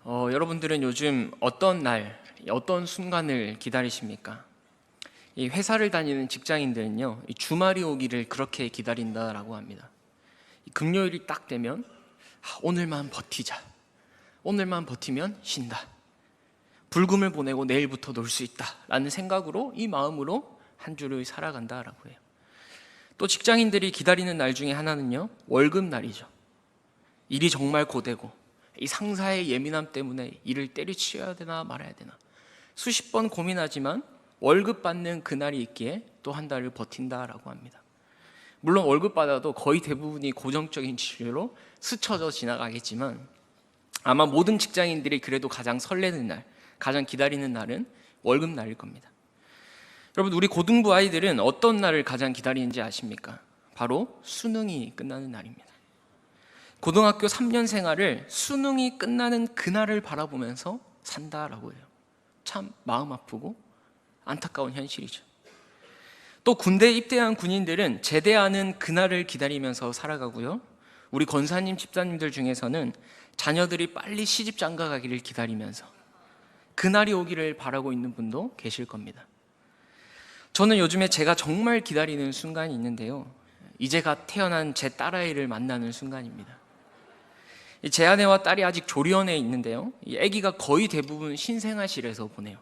여러분들은 요즘 어떤 날, 어떤 순간을 기다리십니까? 이 회사를 다니는 직장인들은요, 이 주말이 오기를 그렇게 기다린다라고 합니다. 이 금요일이 딱 되면 오늘만 버티자. 오늘만 버티면 쉰다. 불금을 보내고 내일부터 놀 수 있다라는 생각으로 이 마음으로 한 주를 살아간다라고 해요. 또 직장인들이 기다리는 날 중에 하나는요, 월급날이죠. 일이 정말 고되고 이 상사의 예민함 때문에 일을 때려치워야 되나 말아야 되나 수십 번 고민하지만 월급 받는 그날이 있기에 또 한 달을 버틴다라고 합니다. 물론 월급 받아도 거의 대부분이 고정적인 진료로 스쳐져 지나가겠지만 아마 모든 직장인들이 그래도 가장 설레는 날, 가장 기다리는 날은 월급날일 겁니다. 여러분, 우리 고등부 아이들은 어떤 날을 가장 기다리는지 아십니까? 바로 수능이 끝나는 날입니다. 고등학교 3년 생활을 수능이 끝나는 그날을 바라보면서 산다라고 해요. 참 마음 아프고 안타까운 현실이죠. 또 군대에 입대한 군인들은 제대하는 그날을 기다리면서 살아가고요. 우리 권사님 집사님들 중에서는 자녀들이 빨리 시집 장가 가기를 기다리면서 그날이 오기를 바라고 있는 분도 계실 겁니다. 저는 요즘에 제가 정말 기다리는 순간이 있는데요, 이제가 태어난 제 딸아이를 만나는 순간입니다. 제 아내와 딸이 아직 조리원에 있는데요, 이 아기가 거의 대부분 신생아실에서 보내요.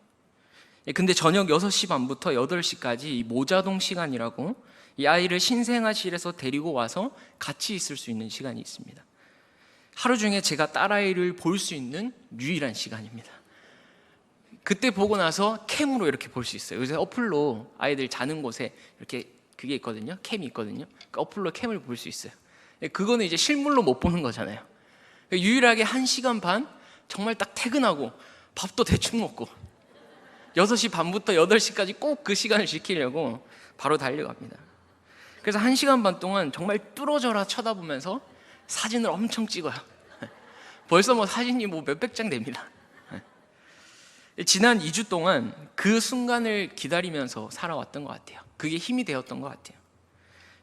근데 저녁 6시 반부터 8시까지 이 모자동 시간이라고 이 아이를 신생아실에서 데리고 와서 같이 있을 수 있는 시간이 있습니다. 하루 중에 제가 딸아이를 볼 수 있는 유일한 시간입니다. 그때 보고 나서 캠으로 이렇게 볼 수 있어요. 요새 어플로 아이들 자는 곳에 이렇게 그게 있거든요, 캠이 있거든요. 그 어플로 캠을 볼 수 있어요. 그거는 이제 실물로 못 보는 거잖아요. 유일하게 1시간 반 정말 딱 퇴근하고 밥도 대충 먹고 6시 반부터 8시까지 꼭 그 시간을 지키려고 바로 달려갑니다. 그래서 1시간 반 동안 정말 뚫어져라 쳐다보면서 사진을 엄청 찍어요. 벌써 사진이 몇백 장 됩니다. 지난 2주 동안 그 순간을 기다리면서 살아왔던 것 같아요. 그게 힘이 되었던 것 같아요.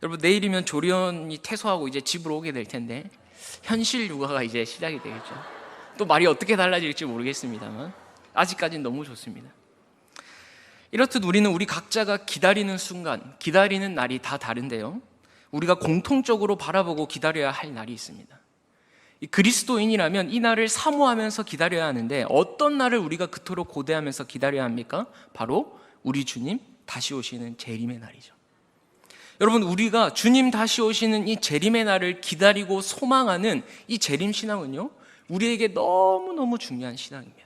여러분, 내일이면 조리원이 퇴소하고 이제 집으로 오게 될 텐데 현실 육아가 이제 시작이 되겠죠. 또 말이 어떻게 달라질지 모르겠습니다만 아직까지는 너무 좋습니다. 이렇듯 우리는 우리 각자가 기다리는 순간, 기다리는 날이 다 다른데요, 우리가 공통적으로 바라보고 기다려야 할 날이 있습니다. 이 그리스도인이라면 이 날을 사모하면서 기다려야 하는데 어떤 날을 우리가 그토록 고대하면서 기다려야 합니까? 바로 우리 주님 다시 오시는 재림의 날이죠. 여러분, 우리가 주님 다시 오시는 이 재림의 날을 기다리고 소망하는 이 재림 신앙은요, 우리에게 너무너무 중요한 신앙입니다.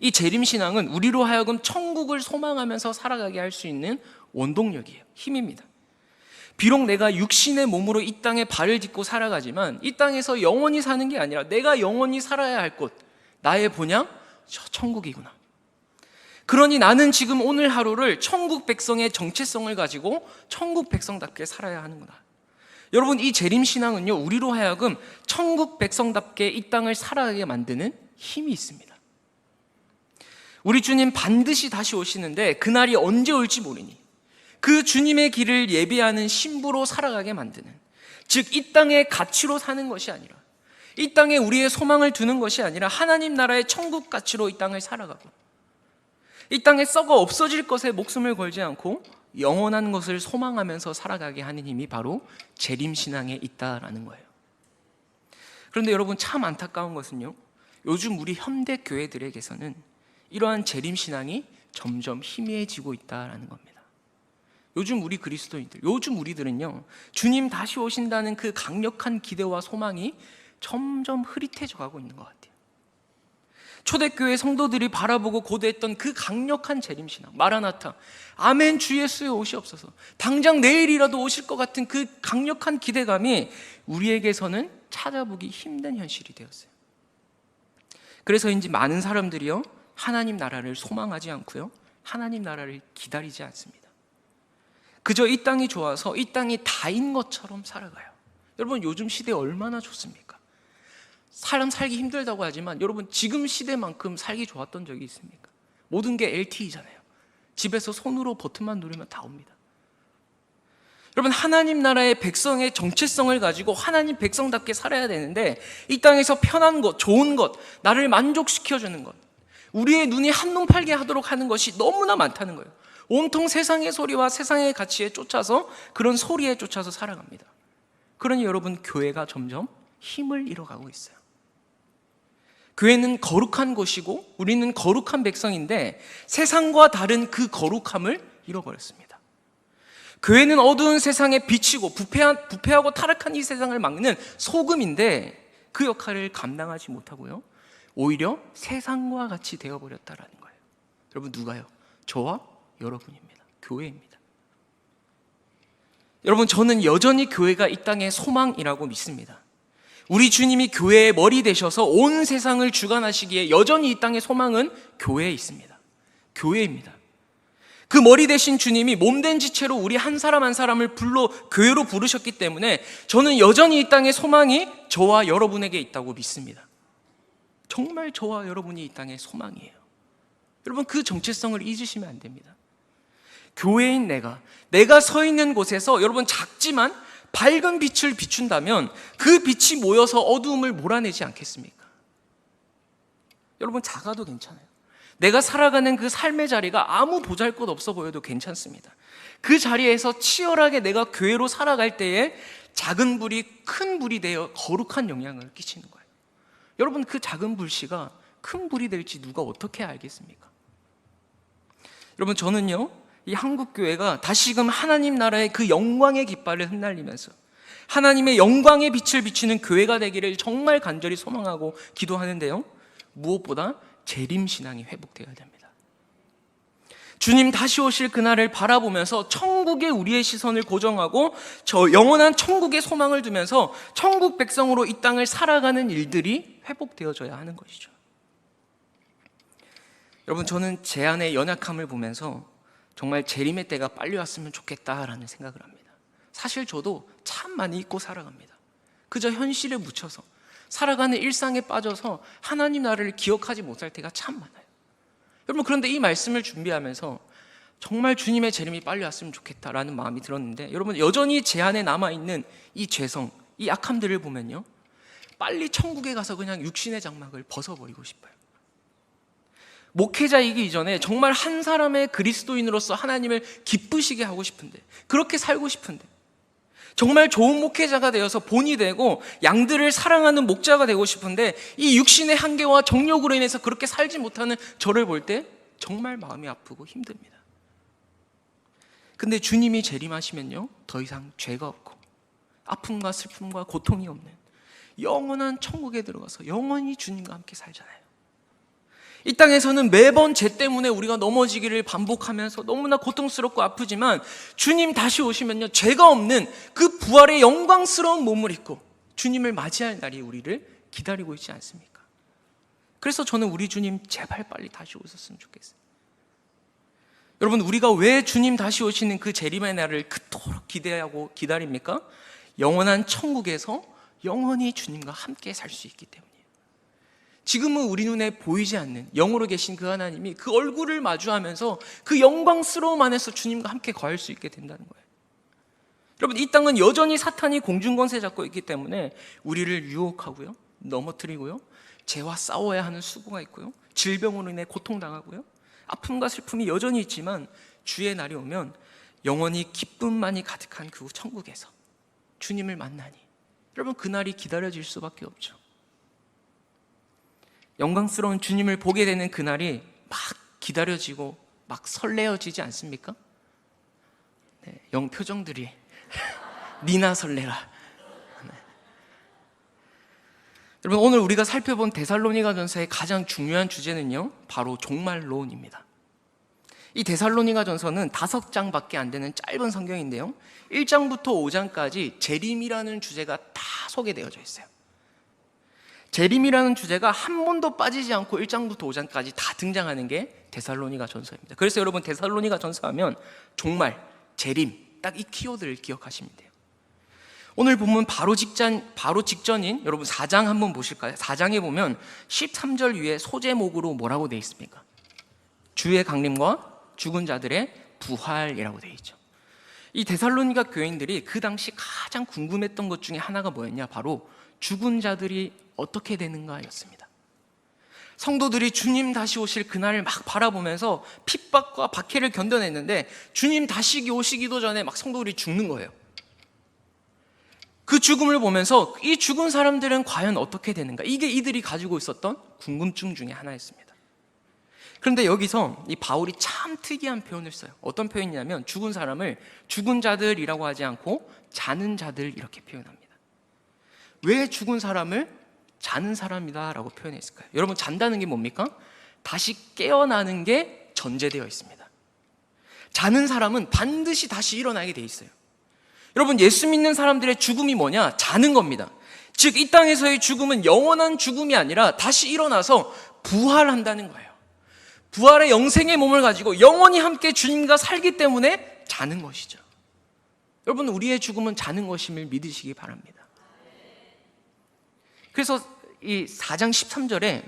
이 재림 신앙은 우리로 하여금 천국을 소망하면서 살아가게 할 수 있는 원동력이에요. 힘입니다. 비록 내가 육신의 몸으로 이 땅에 발을 딛고 살아가지만 이 땅에서 영원히 사는 게 아니라 내가 영원히 살아야 할 곳, 나의 본향, 저 천국이구나. 그러니 나는 지금 오늘 하루를 천국 백성의 정체성을 가지고 천국 백성답게 살아야 하는구나. 여러분, 이 재림신앙은요, 우리로 하여금 천국 백성답게 이 땅을 살아가게 만드는 힘이 있습니다. 우리 주님 반드시 다시 오시는데 그날이 언제 올지 모르니 그 주님의 길을 예비하는 신부로 살아가게 만드는, 즉 이 땅의 가치로 사는 것이 아니라, 이 땅에 우리의 소망을 두는 것이 아니라 하나님 나라의 천국 가치로 이 땅을 살아가고 이 땅에 썩어 없어질 것에 목숨을 걸지 않고 영원한 것을 소망하면서 살아가게 하는 힘이 바로 재림신앙에 있다라는 거예요. 그런데 여러분, 참 안타까운 것은요, 요즘 우리 현대 교회들에게서는 이러한 재림신앙이 점점 희미해지고 있다라는 겁니다. 요즘 우리 그리스도인들, 요즘 우리들은요, 주님 다시 오신다는 그 강력한 기대와 소망이 점점 흐릿해져 가고 있는 것 같아요. 초대교회 성도들이 바라보고 고대했던 그 강력한 재림신앙, 마라나타, 아멘 주 예수의 오시옵소서, 당장 내일이라도 오실 것 같은 그 강력한 기대감이 우리에게서는 찾아보기 힘든 현실이 되었어요. 그래서인지 많은 사람들이요, 하나님 나라를 소망하지 않고요, 하나님 나라를 기다리지 않습니다. 그저 이 땅이 좋아서 이 땅이 다인 것처럼 살아가요. 여러분, 요즘 시대 얼마나 좋습니까? 사람 살기 힘들다고 하지만 여러분, 지금 시대만큼 살기 좋았던 적이 있습니까? 모든 게 LTE잖아요. 집에서 손으로 버튼만 누르면 다 옵니다. 여러분, 하나님 나라의 백성의 정체성을 가지고 하나님 백성답게 살아야 되는데, 이 땅에서 편한 것, 좋은 것, 나를 만족시켜주는 것, 우리의 눈이 한눈 팔게 하도록 하는 것이 너무나 많다는 거예요. 온통 세상의 소리와 세상의 가치에 쫓아서, 그런 소리에 쫓아서 살아갑니다. 그러니 여러분, 교회가 점점 힘을 잃어가고 있어요. 교회는 거룩한 곳이고 우리는 거룩한 백성인데, 세상과 다른 그 거룩함을 잃어버렸습니다. 교회는 어두운 세상에 비치고 부패하고 타락한 이 세상을 막는 소금인데, 그 역할을 감당하지 못하고요, 오히려 세상과 같이 되어버렸다라는 거예요. 여러분, 누가요? 저와 여러분입니다. 교회입니다. 여러분, 저는 여전히 교회가 이 땅의 소망이라고 믿습니다. 우리 주님이 교회의 머리 되셔서 온 세상을 주관하시기에 여전히 이 땅의 소망은 교회에 있습니다. 교회입니다. 그 머리 되신 주님이 몸된 지체로 우리 한 사람 한 사람을 교회로 부르셨기 때문에 저는 여전히 이 땅의 소망이 저와 여러분에게 있다고 믿습니다. 정말 저와 여러분이 이 땅의 소망이에요. 여러분, 그 정체성을 잊으시면 안 됩니다. 교회인 내가 서 있는 곳에서 여러분, 작지만 밝은 빛을 비춘다면 그 빛이 모여서 어두움을 몰아내지 않겠습니까? 여러분, 작아도 괜찮아요. 내가 살아가는 그 삶의 자리가 아무 보잘것 없어 보여도 괜찮습니다. 그 자리에서 치열하게 내가 교회로 살아갈 때에 작은 불이 큰 불이 되어 거룩한 영향을 끼치는 거예요. 여러분, 그 작은 불씨가 큰 불이 될지 누가 어떻게 알겠습니까? 여러분, 저는요, 이 한국교회가 다시금 하나님 나라의 그 영광의 깃발을 흩날리면서 하나님의 영광의 빛을 비추는 교회가 되기를 정말 간절히 소망하고 기도하는데요, 무엇보다 재림신앙이 회복되어야 됩니다. 주님 다시 오실 그날을 바라보면서 천국에 우리의 시선을 고정하고 저 영원한 천국의 소망을 두면서 천국 백성으로 이 땅을 살아가는 일들이 회복되어져야 하는 것이죠. 여러분, 저는 제 안의 연약함을 보면서 정말 재림의 때가 빨리 왔으면 좋겠다라는 생각을 합니다. 사실 저도 참 많이 잊고 살아갑니다. 그저 현실에 묻혀서 살아가는 일상에 빠져서 하나님 나라를 기억하지 못할 때가 참 많아요. 여러분, 그런데 이 말씀을 준비하면서 정말 주님의 재림이 빨리 왔으면 좋겠다라는 마음이 들었는데, 여러분, 여전히 제 안에 남아있는 이 죄성, 이 약함들을 보면요, 빨리 천국에 가서 그냥 육신의 장막을 벗어버리고 싶어요. 목회자이기 이전에 정말 한 사람의 그리스도인으로서 하나님을 기쁘시게 하고 싶은데, 그렇게 살고 싶은데, 정말 좋은 목회자가 되어서 본이 되고 양들을 사랑하는 목자가 되고 싶은데, 이 육신의 한계와 정욕으로 인해서 그렇게 살지 못하는 저를 볼 때 정말 마음이 아프고 힘듭니다. 근데 주님이 재림하시면요, 더 이상 죄가 없고 아픔과 슬픔과 고통이 없는 영원한 천국에 들어가서 영원히 주님과 함께 살잖아요. 이 땅에서는 매번 죄 때문에 우리가 넘어지기를 반복하면서 너무나 고통스럽고 아프지만, 주님 다시 오시면요, 죄가 없는 그 부활의 영광스러운 몸을 입고 주님을 맞이할 날이 우리를 기다리고 있지 않습니까? 그래서 저는 우리 주님 제발 빨리 다시 오셨으면 좋겠어요. 여러분, 우리가 왜 주님 다시 오시는 그 재림의 날을 그토록 기대하고 기다립니까? 영원한 천국에서 영원히 주님과 함께 살 수 있기 때문이에요. 지금은 우리 눈에 보이지 않는 영으로 계신 그 하나님이 그 얼굴을 마주하면서 그 영광스러움 안에서 주님과 함께 거할 수 있게 된다는 거예요. 여러분, 이 땅은 여전히 사탄이 공중권세 잡고 있기 때문에 우리를 유혹하고요, 넘어뜨리고요, 죄와 싸워야 하는 수고가 있고요, 질병으로 인해 고통당하고요, 아픔과 슬픔이 여전히 있지만, 주의 날이 오면 영원히 기쁨만이 가득한 그 천국에서 주님을 만나니, 여러분, 그날이 기다려질 수밖에 없죠. 영광스러운 주님을 보게 되는 그날이 막 기다려지고 막 설레어지지 않습니까? 네, 영 표정들이 니나 설레라. 네. 여러분, 오늘 우리가 살펴본 데살로니가전서의 가장 중요한 주제는요, 바로 종말론입니다. 이 데살로니가전서는 5장밖에 안 되는 짧은 성경인데요, 1장부터 5장까지 재림이라는 주제가 다 소개되어져 있어요. 재림이라는 주제가 한 번도 빠지지 않고 1장부터 5장까지 다 등장하는 게 데살로니가 전서입니다. 그래서 여러분, 데살로니가 전서하면 종말, 재림, 딱 이 키워드를 기억하시면 돼요. 오늘 본문 바로 직전인 여러분 4장 한번 보실까요? 4장에 보면 13절 위에 소제목으로 뭐라고 되어 있습니까? 주의 강림과 죽은 자들의 부활이라고 되어 있죠. 이 데살로니가 교인들이 그 당시 가장 궁금했던 것 중에 하나가 뭐였냐? 바로 죽은 자들이 어떻게 되는가였습니다. 성도들이 주님 다시 오실 그날을 막 바라보면서 핍박과 박해를 견뎌냈는데 주님 다시 오시기도 전에 막 성도들이 죽는 거예요. 그 죽음을 보면서 이 죽은 사람들은 과연 어떻게 되는가? 이게 이들이 가지고 있었던 궁금증 중에 하나였습니다. 그런데 여기서 이 바울이 참 특이한 표현을 써요. 어떤 표현이냐면 죽은 사람을 죽은 자들이라고 하지 않고 자는 자들 이렇게 표현합니다. 왜 죽은 사람을 자는 사람이다 라고 표현했을까요? 여러분, 잔다는 게 뭡니까? 다시 깨어나는 게 전제되어 있습니다. 자는 사람은 반드시 다시 일어나게 돼 있어요. 여러분, 예수 믿는 사람들의 죽음이 뭐냐? 자는 겁니다. 즉, 이 땅에서의 죽음은 영원한 죽음이 아니라 다시 일어나서 부활한다는 거예요. 부활의 영생의 몸을 가지고 영원히 함께 주님과 살기 때문에 자는 것이죠. 여러분, 우리의 죽음은 자는 것임을 믿으시기 바랍니다. 그래서 이 4장 13절에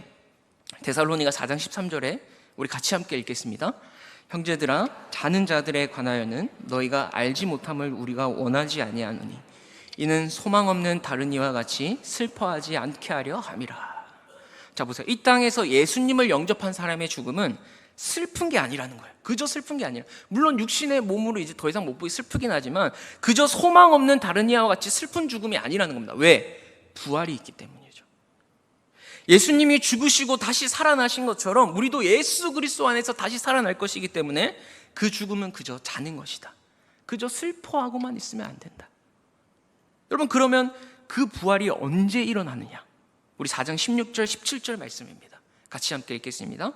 데살로니가 4장 13절에 우리 같이 함께 읽겠습니다. 형제들아, 자는 자들에 관하여는 너희가 알지 못함을 우리가 원하지 아니하노니 이는 소망 없는 다른 이와 같이 슬퍼하지 않게 하려 함이라. 자, 보세요. 이 땅에서 예수님을 영접한 사람의 죽음은 슬픈 게 아니라는 거예요. 그저 슬픈 게 아니라, 물론 육신의 몸으로 이제 더 이상 못 보기 슬프긴 하지만 그저 소망 없는 다른 이와 같이 슬픈 죽음이 아니라는 겁니다. 왜? 부활이 있기 때문이죠. 예수님이 죽으시고 다시 살아나신 것처럼 우리도 예수 그리스도 안에서 다시 살아날 것이기 때문에 그 죽음은 그저 자는 것이다. 그저 슬퍼하고만 있으면 안 된다. 여러분, 그러면 그 부활이 언제 일어나느냐? 우리 4장 16절 17절 말씀입니다. 같이 함께 읽겠습니다.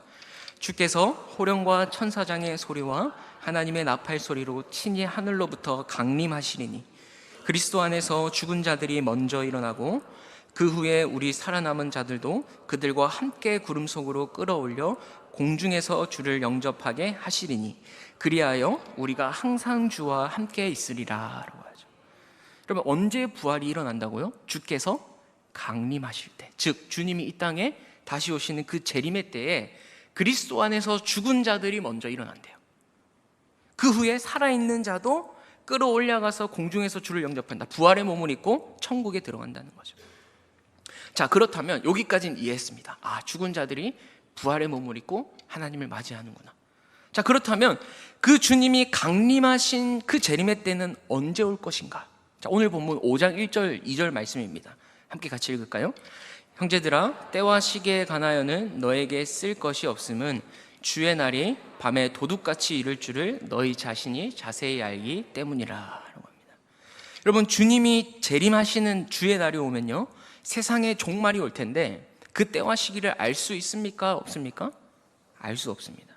주께서 호령과 천사장의 소리와 하나님의 나팔 소리로 친히 하늘로부터 강림하시리니 그리스도 안에서 죽은 자들이 먼저 일어나고 그 후에 우리 살아남은 자들도 그들과 함께 구름 속으로 끌어올려 공중에서 주를 영접하게 하시리니 그리하여 우리가 항상 주와 함께 있으리라 라고 하죠. 여러분, 언제 부활이 일어난다고요? 주께서 강림하실 때, 즉 주님이 이 땅에 다시 오시는 그 재림의 때에 그리스도 안에서 죽은 자들이 먼저 일어난대요. 그 후에 살아있는 자도 끌어올려가서 공중에서 주를 영접한다. 부활의 몸을 입고 천국에 들어간다는 거죠. 자, 그렇다면 여기까지는 이해했습니다. 아, 죽은 자들이 부활의 몸을 입고 하나님을 맞이하는구나. 자, 그렇다면 그 주님이 강림하신 그 재림의 때는 언제 올 것인가? 자, 오늘 본문 5장 1절 2절 말씀입니다. 함께 같이 읽을까요? 형제들아, 때와 시기에 관하여는 너에게 쓸 것이 없음은 주의 날이 밤에 도둑같이 이를 줄을 너희 자신이 자세히 알기 때문이라 라고 합니다. 여러분, 주님이 재림하시는 주의 날이 오면요, 세상에 종말이 올 텐데 그 때와 시기를 알 수 있습니까? 없습니까? 알 수 없습니다.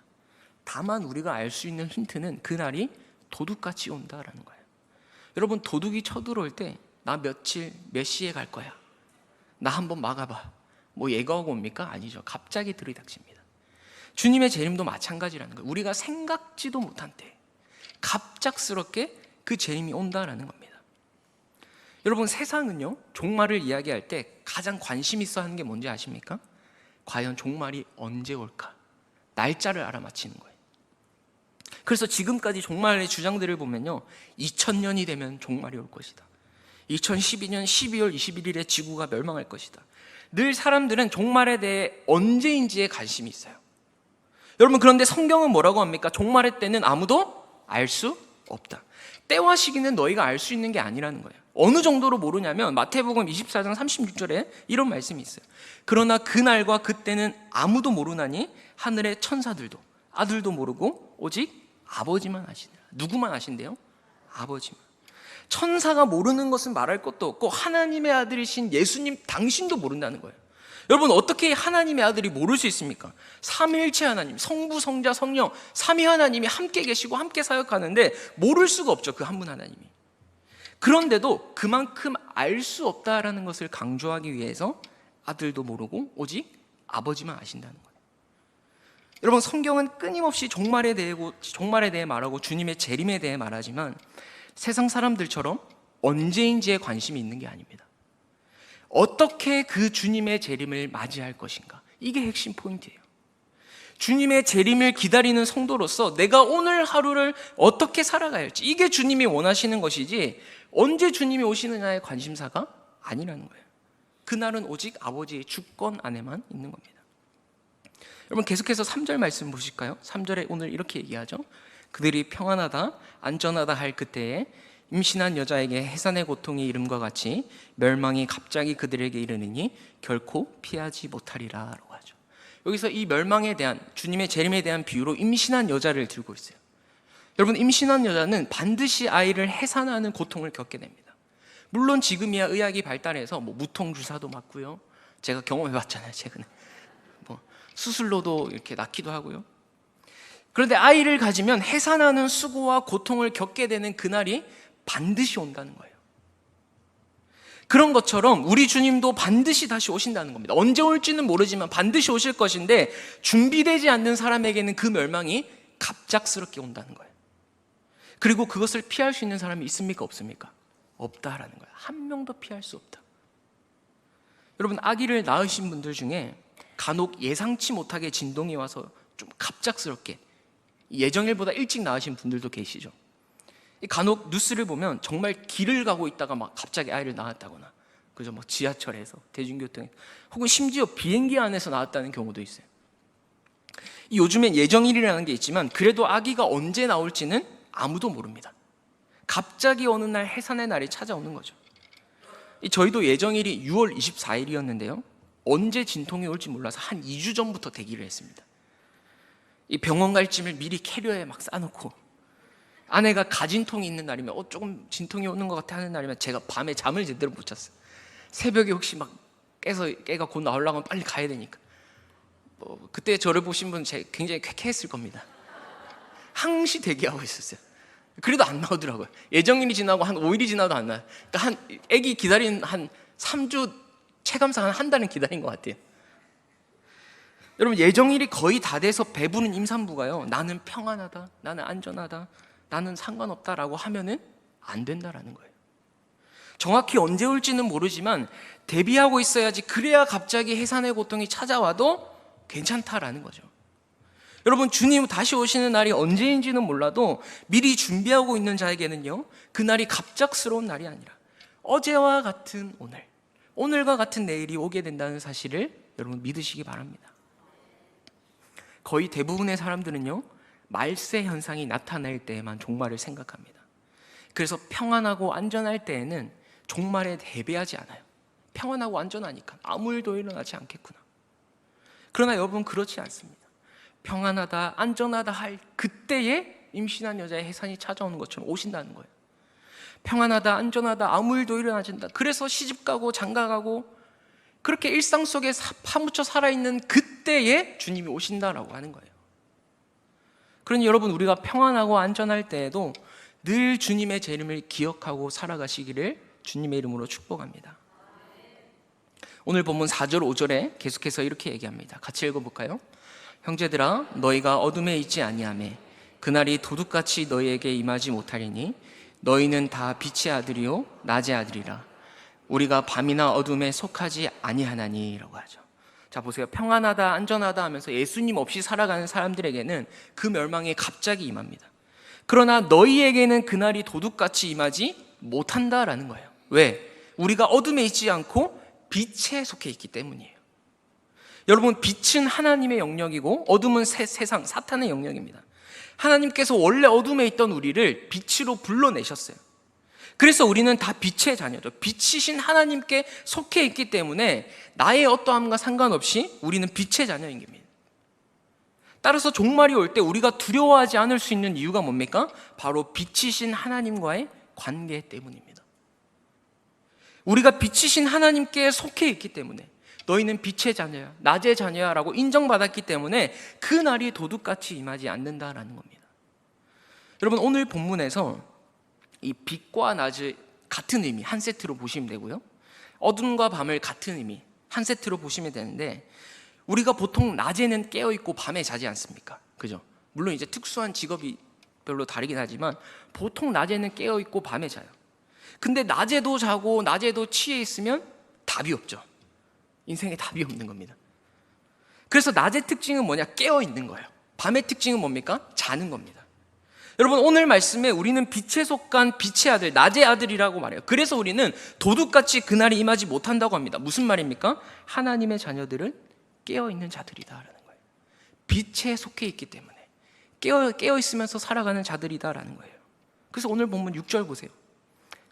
다만 우리가 알 수 있는 힌트는 그 날이 도둑같이 온다라는 거예요. 여러분, 도둑이 쳐들어올 때 나 며칠 몇 시에 갈 거야, 나 한번 막아봐, 뭐 예고하고 옵니까? 아니죠. 갑자기 들이닥칩니다. 주님의 재림도 마찬가지라는 거예요. 우리가 생각지도 못한 때 갑작스럽게 그 재림이 온다라는 겁니다. 여러분, 세상은요, 종말을 이야기할 때 가장 관심 있어 하는 게 뭔지 아십니까? 과연 종말이 언제 올까? 날짜를 알아맞히는 거예요. 그래서 지금까지 종말의 주장들을 보면요, 2000년이 되면 종말이 올 것이다, 2012년 12월 21일에 지구가 멸망할 것이다. 늘 사람들은 종말에 대해 언제인지에 관심이 있어요. 여러분, 그런데 성경은 뭐라고 합니까? 종말의 때는 아무도 알 수 없다. 때와 시기는 너희가 알 수 있는 게 아니라는 거예요. 어느 정도로 모르냐면 마태복음 24장 36절에 이런 말씀이 있어요. 그러나 그날과 그때는 아무도 모르나니 하늘의 천사들도 아들도 모르고 오직 아버지만 아시니라. 누구만 아신대요? 아버지만. 천사가 모르는 것은 말할 것도 없고 하나님의 아들이신 예수님 당신도 모른다는 거예요. 여러분, 어떻게 하나님의 아들이 모를 수 있습니까? 삼위일체 하나님, 성부, 성자, 성령, 삼위 하나님이 함께 계시고 함께 사역하는데 모를 수가 없죠, 그 한 분 하나님이. 그런데도 그만큼 알 수 없다라는 것을 강조하기 위해서 아들도 모르고 오직 아버지만 아신다는 거예요. 여러분, 성경은 끊임없이 종말에 대해 말하고 주님의 재림에 대해 말하지만 세상 사람들처럼 언제인지에 관심이 있는 게 아닙니다. 어떻게 그 주님의 재림을 맞이할 것인가, 이게 핵심 포인트예요. 주님의 재림을 기다리는 성도로서 내가 오늘 하루를 어떻게 살아가야 할지, 이게 주님이 원하시는 것이지 언제 주님이 오시느냐의 관심사가 아니라는 거예요. 그날은 오직 아버지의 주권 안에만 있는 겁니다. 여러분, 계속해서 3절 말씀 보실까요? 3절에 오늘 이렇게 얘기하죠. 그들이 평안하다 안전하다 할 그때에 임신한 여자에게 해산의 고통이 이름과 같이 멸망이 갑자기 그들에게 이르느니 결코 피하지 못하리라 라고 하죠. 여기서 이 멸망에 대한, 주님의 재림에 대한 비유로 임신한 여자를 들고 있어요. 여러분, 임신한 여자는 반드시 아이를 해산하는 고통을 겪게 됩니다. 물론 지금이야 의학이 발달해서 무통 주사도 맞고요, 제가 경험해 봤잖아요 최근에. 수술로도 이렇게 낳기도 하고요. 그런데 아이를 가지면 해산하는 수고와 고통을 겪게 되는 그날이 반드시 온다는 거예요. 그런 것처럼 우리 주님도 반드시 다시 오신다는 겁니다. 언제 올지는 모르지만 반드시 오실 것인데, 준비되지 않는 사람에게는 그 멸망이 갑작스럽게 온다는 거예요. 그리고 그것을 피할 수 있는 사람이 있습니까 없습니까? 없다라는 거예요. 한 명도 피할 수 없다. 여러분, 아기를 낳으신 분들 중에 간혹 예상치 못하게 진동이 와서 좀 갑작스럽게 예정일보다 일찍 낳으신 분들도 계시죠. 간혹 뉴스를 보면 정말 길을 가고 있다가 막 갑자기 아이를 낳았다거나, 그죠? 막 지하철에서, 대중교통에, 혹은 심지어 비행기 안에서 낳았다는 경우도 있어요. 요즘엔 예정일이라는 게 있지만 그래도 아기가 언제 나올지는 아무도 모릅니다. 갑자기 어느 날 해산의 날이 찾아오는 거죠. 저희도 예정일이 6월 24일이었는데요 언제 진통이 올지 몰라서 한 2주 전부터 대기를 했습니다. 이 병원 갈 짐을 미리 캐리어에 막 싸놓고, 아내가 가진통이 있는 날이면 조금 진통이 오는 것 같아 하는 날이면 제가 밤에 잠을 제대로 못 잤어요. 새벽에 혹시 막 깨가 곧 나오려면 빨리 가야 되니까. 그때 저를 보신 분 굉장히 쾌쾌했을 겁니다. 항시 대기하고 있었어요. 그래도 안 나오더라고요. 예정일이 지나고 한 5일이 지나도 안 나요. 그러니까 애기 기다린 한 3주, 체감상 한 달은 기다린 것 같아요. 여러분, 예정일이 거의 다 돼서 배부른 임산부가요, 나는 평안하다, 나는 안전하다, 나는 상관없다라고 하면은 안 된다라는 거예요. 정확히 언제 올지는 모르지만 대비하고 있어야지, 그래야 갑자기 해산의 고통이 찾아와도 괜찮다라는 거죠. 여러분, 주님 다시 오시는 날이 언제인지는 몰라도 미리 준비하고 있는 자에게는요, 그날이 갑작스러운 날이 아니라 어제와 같은 오늘, 오늘과 같은 내일이 오게 된다는 사실을 여러분 믿으시기 바랍니다. 거의 대부분의 사람들은요, 말세 현상이 나타날 때에만 종말을 생각합니다. 그래서 평안하고 안전할 때에는 종말에 대비하지 않아요. 평안하고 안전하니까 아무 일도 일어나지 않겠구나. 그러나 여러분, 그렇지 않습니다. 평안하다 안전하다 할 그때에 임신한 여자의 해산이 찾아오는 것처럼 오신다는 거예요. 평안하다 안전하다 아무 일도 일어나지 않는다, 그래서 시집가고 장가가고 그렇게 일상 속에 파묻혀 살아있는 그때에 주님이 오신다라고 하는 거예요. 그러니 여러분, 우리가 평안하고 안전할 때에도 늘 주님의 재림을 기억하고 살아가시기를 주님의 이름으로 축복합니다. 오늘 본문 4절 5절에 계속해서 이렇게 얘기합니다. 같이 읽어볼까요? 형제들아, 너희가 어둠에 있지 아니하매 그날이 도둑같이 너희에게 임하지 못하리니 너희는 다 빛의 아들이요 낮의 아들이라. 우리가 밤이나 어둠에 속하지 아니하나니 라고 하죠. 자, 보세요. 평안하다 안전하다 하면서 예수님 없이 살아가는 사람들에게는 그 멸망이 갑자기 임합니다. 그러나 너희에게는 그날이 도둑같이 임하지 못한다라는 거예요. 왜? 우리가 어둠에 있지 않고 빛에 속해 있기 때문이에요. 여러분, 빛은 하나님의 영역이고 어둠은 세상 사탄의 영역입니다. 하나님께서 원래 어둠에 있던 우리를 빛으로 불러내셨어요. 그래서 우리는 다 빛의 자녀죠. 빛이신 하나님께 속해 있기 때문에 나의 어떠함과 상관없이 우리는 빛의 자녀인 겁니다. 따라서 종말이 올 때 우리가 두려워하지 않을 수 있는 이유가 뭡니까? 바로 빛이신 하나님과의 관계 때문입니다. 우리가 빛이신 하나님께 속해 있기 때문에, 너희는 빛의 자녀야, 낮의 자녀야 라고 인정받았기 때문에 그 날이 도둑같이 임하지 않는다라는 겁니다. 여러분, 오늘 본문에서 이 빛과 낮을 같은 의미 한 세트로 보시면 되고요, 어둠과 밤을 같은 의미 한 세트로 보시면 되는데, 우리가 보통 낮에는 깨어있고 밤에 자지 않습니까? 그죠? 물론 이제 특수한 직업이 별로 다르긴 하지만 보통 낮에는 깨어있고 밤에 자요. 근데 낮에도 자고 낮에도 취해 있으면 답이 없죠. 인생에 답이 없는 겁니다. 그래서 낮의 특징은 뭐냐? 깨어 있는 거예요. 밤의 특징은 뭡니까? 자는 겁니다. 여러분, 오늘 말씀에 우리는 빛에 속한 빛의 아들, 낮의 아들이라고 말해요. 그래서 우리는 도둑같이 그날이 임하지 못한다고 합니다. 무슨 말입니까? 하나님의 자녀들은 깨어있는 자들이다라는 거예요. 빛에 속해 있기 때문에 깨어있으면서 살아가는 자들이다라는 거예요. 그래서 오늘 본문 6절 보세요.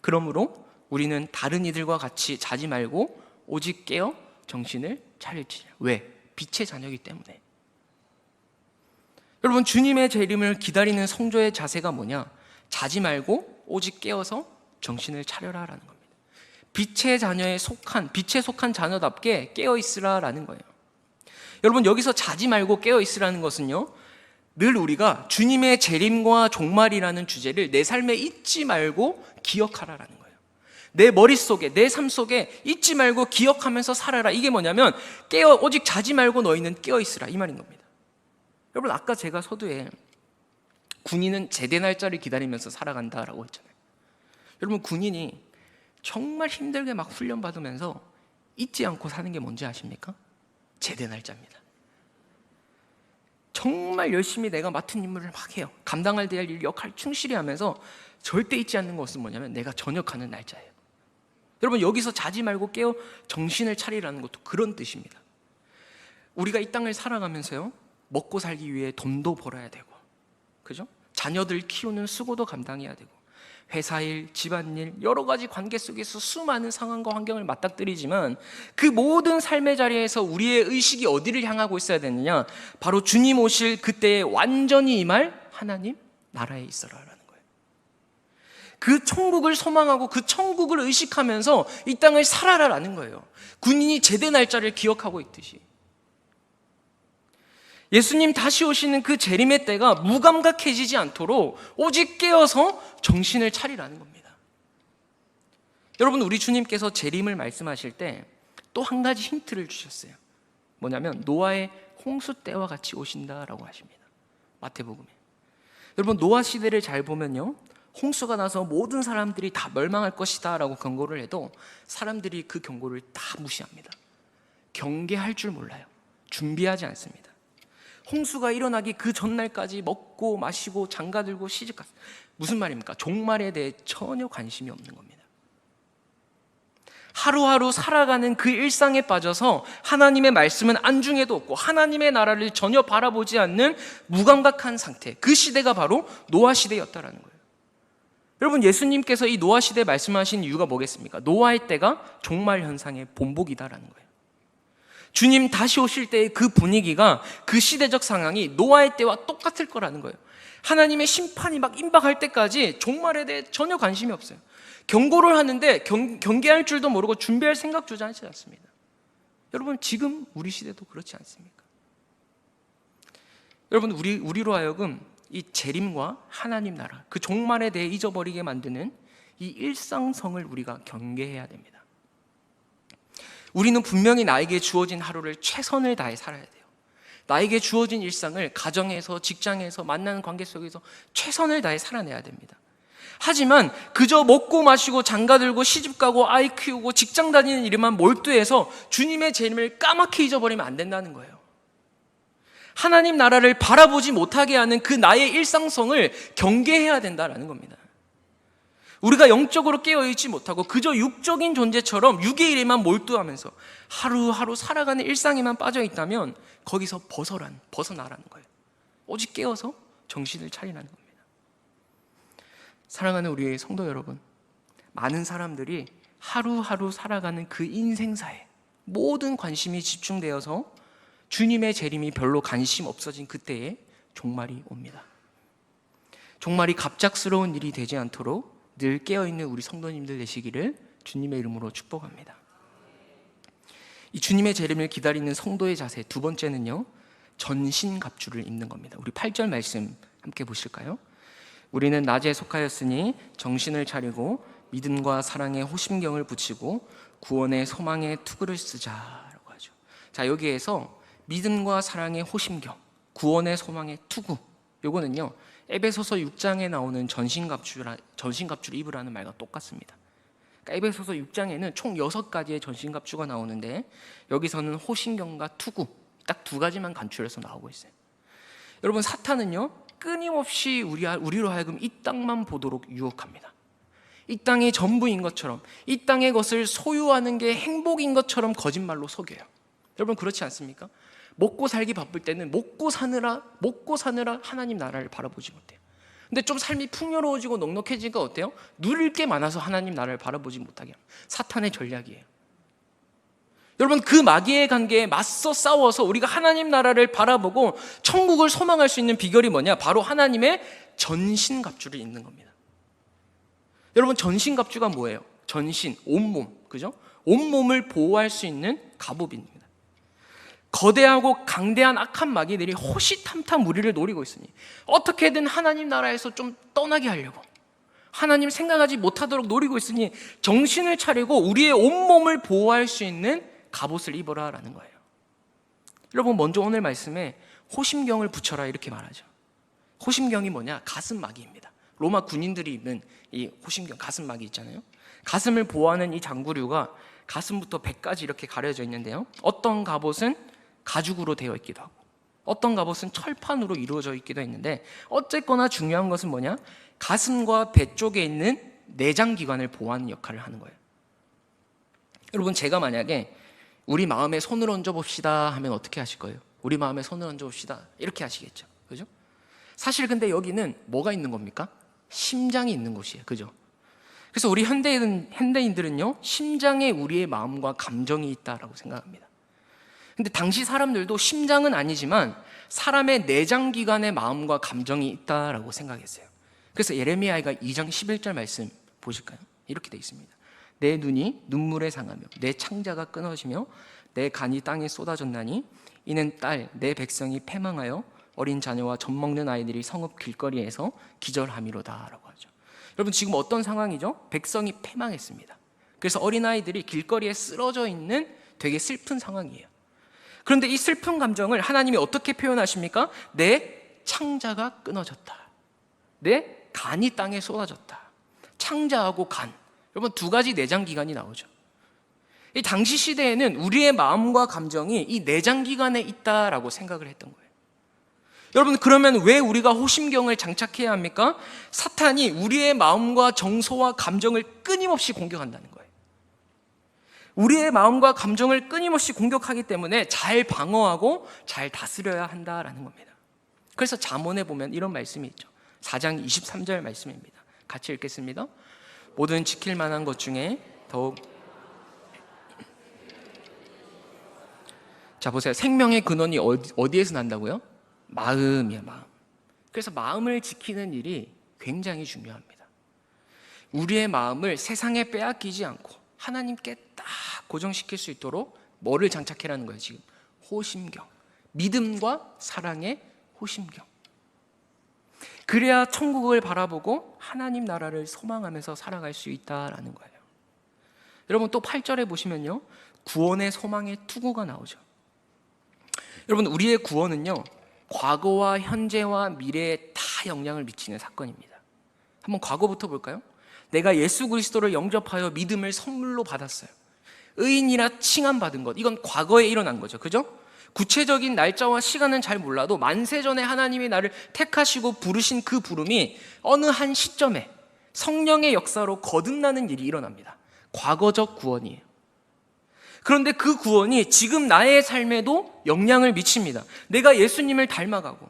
그러므로 우리는 다른 이들과 같이 자지 말고 오직 깨어 정신을 차릴지라. 왜? 빛의 자녀이기 때문에. 여러분, 주님의 재림을 기다리는 성도의 자세가 뭐냐? 자지 말고 오직 깨어서 정신을 차려라라는 겁니다. 빛의 속한 자녀답게 깨어 있으라라는 거예요. 여러분, 여기서 자지 말고 깨어 있으라는 것은요, 늘 우리가 주님의 재림과 종말이라는 주제를 내 삶에 잊지 말고 기억하라라는 거예요. 내 머릿속에, 내 삶 속에 잊지 말고 기억하면서 살아라. 이게 뭐냐면 오직 자지 말고 너희는 깨어 있으라, 이 말인 겁니다. 여러분, 아까 제가 서두에 군인은 제대 날짜를 기다리면서 살아간다라고 했잖아요. 여러분, 군인이 정말 힘들게 막 훈련받으면서 잊지 않고 사는 게 뭔지 아십니까? 제대 날짜입니다. 정말 열심히 내가 맡은 임무를 막 해요. 감당할 일, 역할 충실히 하면서 절대 잊지 않는 것은 뭐냐면 내가 전역하는 날짜예요. 여러분, 여기서 자지 말고 깨어 정신을 차리라는 것도 그런 뜻입니다. 우리가 이 땅을 살아가면서요, 먹고 살기 위해 돈도 벌어야 되고, 그죠? 자녀들 키우는 수고도 감당해야 되고, 회사 일, 집안일, 여러 가지 관계 속에서 수많은 상황과 환경을 맞닥뜨리지만 그 모든 삶의 자리에서 우리의 의식이 어디를 향하고 있어야 되느냐? 바로 주님 오실 그때에 완전히 임할 하나님 나라에 있어라라는 거예요. 그 천국을 소망하고 그 천국을 의식하면서 이 땅을 살아라라는 거예요. 군인이 제대 날짜를 기억하고 있듯이. 예수님 다시 오시는 그 재림의 때가 무감각해지지 않도록 오직 깨어서 정신을 차리라는 겁니다. 여러분, 우리 주님께서 재림을 말씀하실 때 또 한 가지 힌트를 주셨어요. 뭐냐면 노아의 홍수 때와 같이 오신다라고 하십니다. 마태복음에. 여러분, 노아 시대를 잘 보면요, 홍수가 나서 모든 사람들이 다 멸망할 것이다 라고 경고를 해도 사람들이 그 경고를 다 무시합니다. 경계할 줄 몰라요. 준비하지 않습니다. 홍수가 일어나기 그 전날까지 먹고 마시고 장가들고 시집갔어요. 무슨 말입니까? 종말에 대해 전혀 관심이 없는 겁니다. 하루하루 살아가는 그 일상에 빠져서 하나님의 말씀은 안중에도 없고 하나님의 나라를 전혀 바라보지 않는 무감각한 상태, 그 시대가 바로 노아 시대였다라는 거예요. 여러분, 예수님께서 이 노아 시대에 말씀하신 이유가 뭐겠습니까? 노아의 때가 종말 현상의 본보기다라는 거예요. 주님 다시 오실 때의 그 분위기가, 그 시대적 상황이 노아의 때와 똑같을 거라는 거예요. 하나님의 심판이 막 임박할 때까지 종말에 대해 전혀 관심이 없어요. 경고를 하는데 경계할 줄도 모르고 준비할 생각조차 하지 않습니다. 여러분, 지금 우리 시대도 그렇지 않습니까? 여러분, 우리로 하여금 이 재림과 하나님 나라, 그 종말에 대해 잊어버리게 만드는 이 일상성을 우리가 경계해야 됩니다. 우리는 분명히 나에게 주어진 하루를 최선을 다해 살아야 돼요. 나에게 주어진 일상을 가정에서, 직장에서, 만나는 관계 속에서 최선을 다해 살아내야 됩니다. 하지만 그저 먹고 마시고 장가들고 시집가고 아이 키우고 직장 다니는 일에만 몰두해서 주님의 재림을 까맣게 잊어버리면 안 된다는 거예요. 하나님 나라를 바라보지 못하게 하는 그 나의 일상성을 경계해야 된다는 겁니다. 우리가 영적으로 깨어있지 못하고 그저 육적인 존재처럼 육의 일에만 몰두하면서 하루하루 살아가는 일상에만 빠져있다면 거기서 벗어나라는 거예요. 오직 깨어서 정신을 차리라는 겁니다. 사랑하는 우리의 성도 여러분, 많은 사람들이 하루하루 살아가는 그 인생사에 모든 관심이 집중되어서 주님의 재림이 별로 관심 없어진 그때에 종말이 옵니다. 종말이 갑작스러운 일이 되지 않도록 늘 깨어있는 우리 성도님들 되시기를 주님의 이름으로 축복합니다. 이 주님의 재림을 기다리는 성도의 자세, 두 번째는요, 전신갑주를 입는 겁니다. 우리 8절 말씀 함께 보실까요? 우리는 낮에 속하였으니 정신을 차리고 믿음과 사랑의 호심경을 붙이고 구원의 소망의 투구를 쓰자라고 하죠. 자, 여기에서 믿음과 사랑의 호심경, 구원의 소망의 투구, 요거는요, 에베소서 6장에 나오는 전신갑주를 입으라는 말과 똑같습니다. 그러니까 에베소서 6장에는 총 6가지의 전신갑주가 나오는데 여기서는 호심경과 투구, 딱 두 가지만 간추려서 나오고 있어요. 여러분, 사탄은요 끊임없이 우리로 하여금 이 땅만 보도록 유혹합니다. 이 땅이 전부인 것처럼, 이 땅의 것을 소유하는 게 행복인 것처럼 거짓말로 속여요. 여러분, 그렇지 않습니까? 먹고 살기 바쁠 때는 먹고 사느라 하나님 나라를 바라보지 못해요. 근데 좀 삶이 풍요로워지고 넉넉해지니까 어때요? 누릴 게 많아서 하나님 나라를 바라보지 못하게 합니다. 사탄의 전략이에요. 여러분, 그 마귀의 관계에 맞서 싸워서 우리가 하나님 나라를 바라보고 천국을 소망할 수 있는 비결이 뭐냐? 바로 하나님의 전신갑주를 입는 겁니다. 여러분, 전신갑주가 뭐예요? 전신, 온몸, 그죠? 온몸을 보호할 수 있는 갑옷입니다. 거대하고 강대한 악한 마귀들이 호시탐탐 우리를 노리고 있으니 어떻게든 하나님 나라에서 좀 떠나게 하려고, 하나님 생각하지 못하도록 노리고 있으니 정신을 차리고 우리의 온몸을 보호할 수 있는 갑옷을 입어라라는 거예요. 여러분, 먼저 오늘 말씀에 호심경을 붙여라 이렇게 말하죠. 호심경이 뭐냐? 가슴마개입니다. 로마 군인들이 입는 이 호심경, 가슴마개 있잖아요. 가슴을 보호하는 이 장구류가 가슴부터 배까지 이렇게 가려져 있는데요, 어떤 갑옷은 가죽으로 되어 있기도 하고 어떤 갑옷은 철판으로 이루어져 있기도 했는데, 어쨌거나 중요한 것은 뭐냐? 가슴과 배 쪽에 있는 내장기관을 보호하는 역할을 하는 거예요. 여러분, 제가 만약에 우리 마음에 손을 얹어 봅시다 하면 어떻게 하실 거예요? 우리 마음에 손을 얹어 봅시다 이렇게 하시겠죠, 그죠? 사실 근데 여기는 뭐가 있는 겁니까? 심장이 있는 곳이에요, 그죠? 그래서 우리 현대인들은요 심장에 우리의 마음과 감정이 있다라고 생각합니다. 근데 당시 사람들도 심장은 아니지만 사람의 내장기관에 마음과 감정이 있다라고 생각했어요. 그래서 예레미야가 2장 11절 말씀 보실까요? 이렇게 돼 있습니다. 내 눈이 눈물에 상하며 내 창자가 끊어지며 내 간이 땅에 쏟아졌나니 이는 딸 내 백성이 패망하여 어린 자녀와 젖먹는 아이들이 성읍 길거리에서 기절함이로다 라고 하죠. 여러분, 지금 어떤 상황이죠? 백성이 패망했습니다. 그래서 어린아이들이 길거리에 쓰러져 있는 되게 슬픈 상황이에요. 그런데 이 슬픈 감정을 하나님이 어떻게 표현하십니까? 내 창자가 끊어졌다, 내 간이 땅에 쏟아졌다. 창자하고 간, 여러분, 두 가지 내장기관이 나오죠. 이 당시 시대에는 우리의 마음과 감정이 이 내장기관에 있다라고 생각을 했던 거예요. 여러분, 그러면 왜 우리가 호심경을 장착해야 합니까? 사탄이 우리의 마음과 정서와 감정을 끊임없이 공격한다는 거예요. 우리의 마음과 감정을 끊임없이 공격하기 때문에 잘 방어하고 잘 다스려야 한다라는 겁니다. 그래서 잠언에 보면 이런 말씀이 있죠. 4장 23절 말씀입니다. 같이 읽겠습니다. 모든 지킬 만한 것 중에 더욱, 자 보세요. 생명의 근원이 어디에서 난다고요? 마음이야, 마음. 그래서 마음을 지키는 일이 굉장히 중요합니다. 우리의 마음을 세상에 빼앗기지 않고 하나님께 딱 고정시킬 수 있도록 뭐를 장착해라는 거예요? 지금 호심경, 믿음과 사랑의 호심경. 그래야 천국을 바라보고 하나님 나라를 소망하면서 살아갈 수 있다라는 거예요. 여러분, 또 8절에 보시면요, 구원의 소망의 투구가 나오죠. 여러분, 우리의 구원은요 과거와 현재와 미래에 다 영향을 미치는 사건입니다. 한번 과거부터 볼까요? 내가 예수 그리스도를 영접하여 믿음을 선물로 받았어요. 의인이라 칭함받은 것, 이건 과거에 일어난 거죠, 그죠? 구체적인 날짜와 시간은 잘 몰라도 만세 전에 하나님이 나를 택하시고 부르신 그 부름이 어느 한 시점에 성령의 역사로 거듭나는 일이 일어납니다. 과거적 구원이에요. 그런데 그 구원이 지금 나의 삶에도 영향을 미칩니다. 내가 예수님을 닮아가고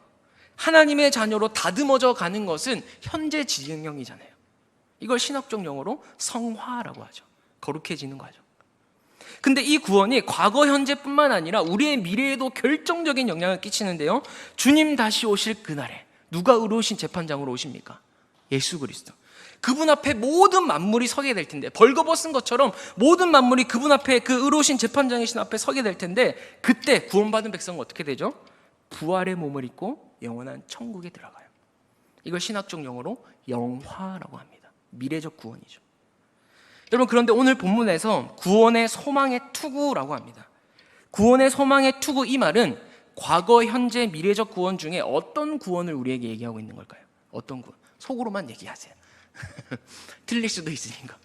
하나님의 자녀로 다듬어져 가는 것은 현재 진행형이잖아요. 이걸 신학적 용어로 성화라고 하죠. 거룩해지는 과정. 근데 이 구원이 과거, 현재뿐만 아니라 우리의 미래에도 결정적인 영향을 끼치는데요, 주님 다시 오실 그날에 누가 의로우신 재판장으로 오십니까? 예수 그리스도. 그분 앞에 모든 만물이 서게 될 텐데, 벌거벗은 것처럼 모든 만물이 그분 앞에, 그 의로우신 재판장이신 앞에 서게 될 텐데, 그때 구원받은 백성은 어떻게 되죠? 부활의 몸을 입고 영원한 천국에 들어가요. 이걸 신학적 용어로 영화라고 합니다. 미래적 구원이죠. 여러분, 그런데 오늘 본문에서 구원의 소망의 투구라고 합니다. 구원의 소망의 투구, 이 말은 과거, 현재, 미래적 구원 중에 어떤 구원을 우리에게 얘기하고 있는 걸까요? 어떤 구원? 속으로만 얘기하세요. 틀릴 수도 있으니까.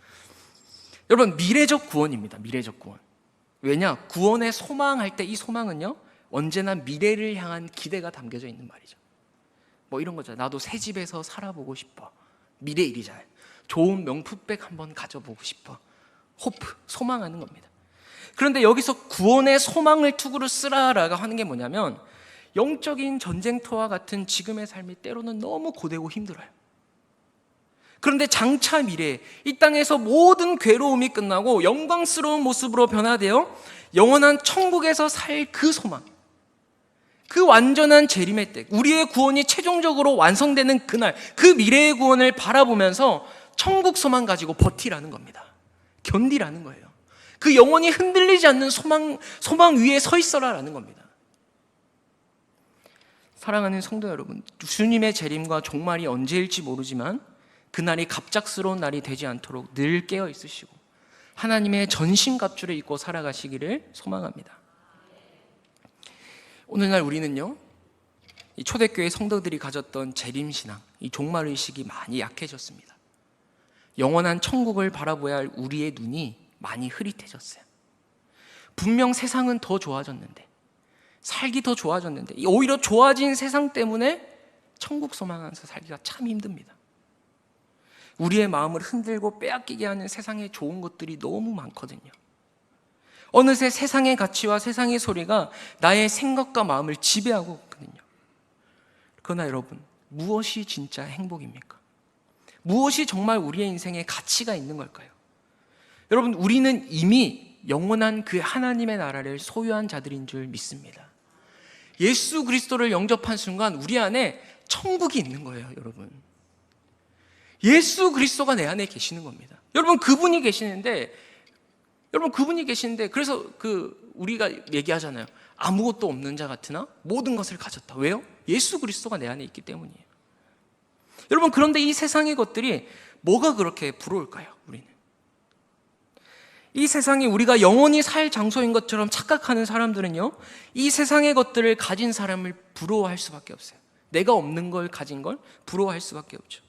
여러분, 미래적 구원입니다. 미래적 구원. 왜냐? 구원의 소망할 때 이 소망은요 언제나 미래를 향한 기대가 담겨져 있는 말이죠. 뭐 이런 거죠. 나도 새 집에서 살아보고 싶어. 미래 일이잖아요. 좋은 명품백 한번 가져보고 싶어. 호프, 소망하는 겁니다. 그런데 여기서 구원의 소망을 투구로 쓰라라고 하는 게 뭐냐면, 영적인 전쟁터와 같은 지금의 삶이 때로는 너무 고되고 힘들어요. 그런데 장차 미래에 이 땅에서 모든 괴로움이 끝나고 영광스러운 모습으로 변화되어 영원한 천국에서 살 그 소망, 그 완전한 재림의 때, 우리의 구원이 최종적으로 완성되는 그날, 그 미래의 구원을 바라보면서 천국 소망 가지고 버티라는 겁니다. 견디라는 거예요. 그 영원히 흔들리지 않는 소망 위에 서 있어라라는 겁니다. 사랑하는 성도 여러분, 주님의 재림과 종말이 언제일지 모르지만 그날이 갑작스러운 날이 되지 않도록 늘 깨어 있으시고 하나님의 전신갑주를 입고 살아가시기를 소망합니다. 오늘날 우리는요, 이 초대교회 성도들이 가졌던 재림신앙, 이 종말의식이 많이 약해졌습니다. 영원한 천국을 바라보아야 할 우리의 눈이 많이 흐릿해졌어요. 분명 세상은 더 좋아졌는데, 살기 더 좋아졌는데, 오히려 좋아진 세상 때문에 천국 소망하면서 살기가 참 힘듭니다. 우리의 마음을 흔들고 빼앗기게 하는 세상의 좋은 것들이 너무 많거든요. 어느새 세상의 가치와 세상의 소리가 나의 생각과 마음을 지배하고 있거든요. 그러나 여러분, 무엇이 진짜 행복입니까? 무엇이 정말 우리의 인생에 가치가 있는 걸까요? 여러분, 우리는 이미 영원한 그 하나님의 나라를 소유한 자들인 줄 믿습니다. 예수 그리스도를 영접한 순간 우리 안에 천국이 있는 거예요, 여러분. 예수 그리스도가 내 안에 계시는 겁니다. 여러분, 그분이 계시는데 그래서 우리가 얘기하잖아요. 아무것도 없는 자 같으나 모든 것을 가졌다. 왜요? 예수 그리스도가 내 안에 있기 때문이에요. 여러분, 그런데 이 세상의 것들이 뭐가 그렇게 부러울까요? 우리는 이 세상이 우리가 영원히 살 장소인 것처럼 착각하는 사람들은요, 이 세상의 것들을 가진 사람을 부러워할 수밖에 없어요. 내가 없는 걸 가진 걸 부러워할 수밖에 없죠.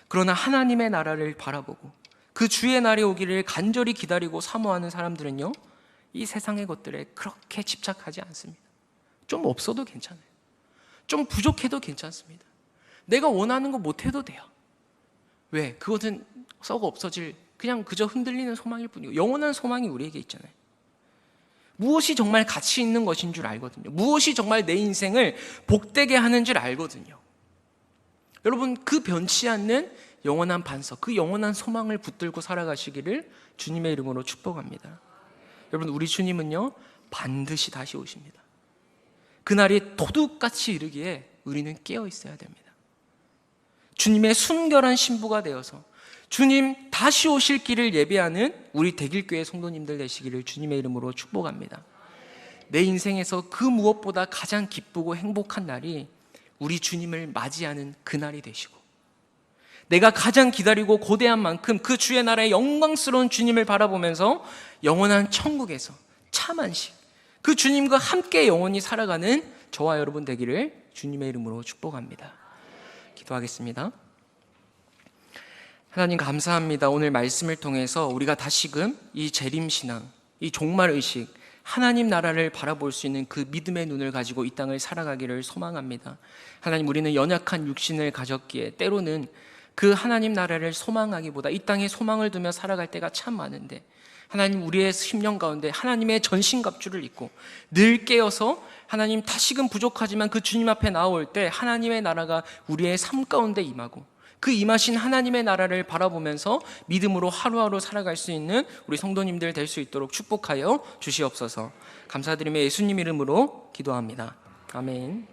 그러나 하나님의 나라를 바라보고 그 주의 날이 오기를 간절히 기다리고 사모하는 사람들은요, 이 세상의 것들에 그렇게 집착하지 않습니다. 좀 없어도 괜찮아요. 좀 부족해도 괜찮습니다. 내가 원하는 거 못해도 돼요. 왜? 그것은 썩어 없어질 그냥 그저 흔들리는 소망일 뿐이고, 영원한 소망이 우리에게 있잖아요. 무엇이 정말 가치 있는 것인 줄 알거든요. 무엇이 정말 내 인생을 복되게 하는 줄 알거든요. 여러분, 그 변치 않는 영원한 반석, 그 영원한 소망을 붙들고 살아가시기를 주님의 이름으로 축복합니다. 여러분, 우리 주님은요, 반드시 다시 오십니다. 그날이 도둑같이 이르기에 우리는 깨어 있어야 됩니다. 주님의 순결한 신부가 되어서 주님 다시 오실 길을 예배하는 우리 대길교회 성도님들 되시기를 주님의 이름으로 축복합니다. 내 인생에서 그 무엇보다 가장 기쁘고 행복한 날이 우리 주님을 맞이하는 그날이 되시고, 내가 가장 기다리고 고대한 만큼 그 주의 나라의 영광스러운 주님을 바라보면서 영원한 천국에서 참 안식, 그 주님과 함께 영원히 살아가는 저와 여러분 되기를 주님의 이름으로 축복합니다. 기도하겠습니다. 하나님, 감사합니다. 오늘 말씀을 통해서 우리가 다시금 이 재림신앙, 이 종말의식, 하나님 나라를 바라볼 수 있는 그 믿음의 눈을 가지고 이 땅을 살아가기를 소망합니다. 하나님, 우리는 연약한 육신을 가졌기에 때로는 그 하나님 나라를 소망하기보다 이 땅에 소망을 두며 살아갈 때가 참 많은데, 하나님, 우리의 심령 가운데 하나님의 전신갑주를 입고 늘 깨어서 하나님, 다시금 부족하지만 그 주님 앞에 나올 때 하나님의 나라가 우리의 삶 가운데 임하고 그 임하신 하나님의 나라를 바라보면서 믿음으로 하루하루 살아갈 수 있는 우리 성도님들 될 수 있도록 축복하여 주시옵소서. 감사드리며 예수님 이름으로 기도합니다. 아멘.